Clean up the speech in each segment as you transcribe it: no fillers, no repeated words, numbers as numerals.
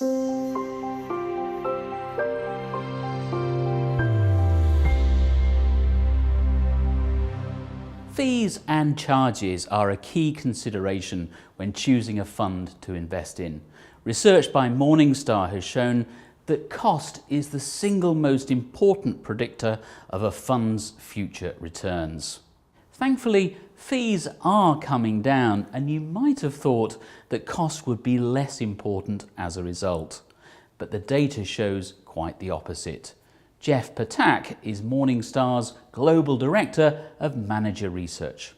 Fees and charges are a key consideration when choosing a fund to invest in. Research by Morningstar has shown that cost is the single most important predictor of a fund's future returns. Thankfully, fees are coming down, and you might have thought that cost would be less important as a result. But the data shows quite the opposite. Jeff Patak is Morningstar's Global Director of Manager Research.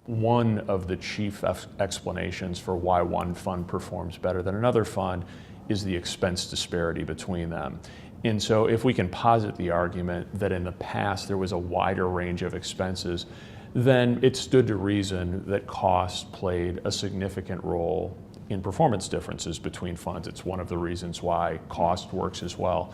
One of the chief explanations for why one fund performs better than another fund is the expense disparity between them. And so if we can posit the argument that in the past there was a wider range of expenses, then it stood to reason that cost played a significant role in performance differences between funds. It's one of the reasons why cost works as well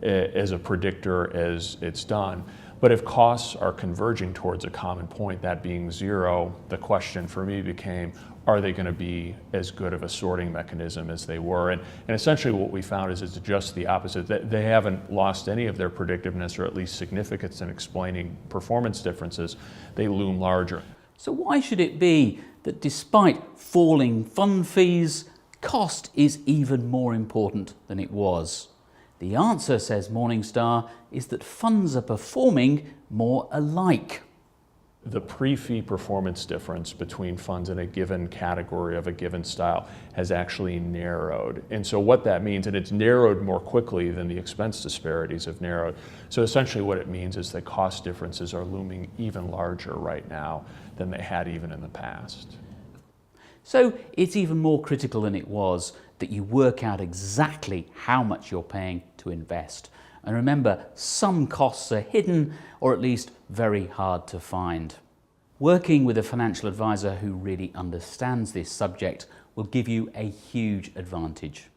as a predictor as it's done. But if costs are converging towards a common point, that being zero, the question for me became, are they going to be as good of a sorting mechanism as they were? And essentially what we found is it's just the opposite. They haven't lost any of their predictiveness, or at least significance, in explaining performance differences. They loom larger. So why should it be that despite falling fund fees, cost is even more important than it was? The answer, says Morningstar, is that funds are performing more alike. The pre-fee performance difference between funds in a given category of a given style has actually narrowed. And so what that means, and it's narrowed more quickly than the expense disparities have narrowed. So essentially what it means is that cost differences are looming even larger right now than they had even in the past. So it's even more critical than it was that you work out exactly how much you're paying to invest. And remember, some costs are hidden, or at least very hard to find. Working with a financial advisor who really understands this subject will give you a huge advantage.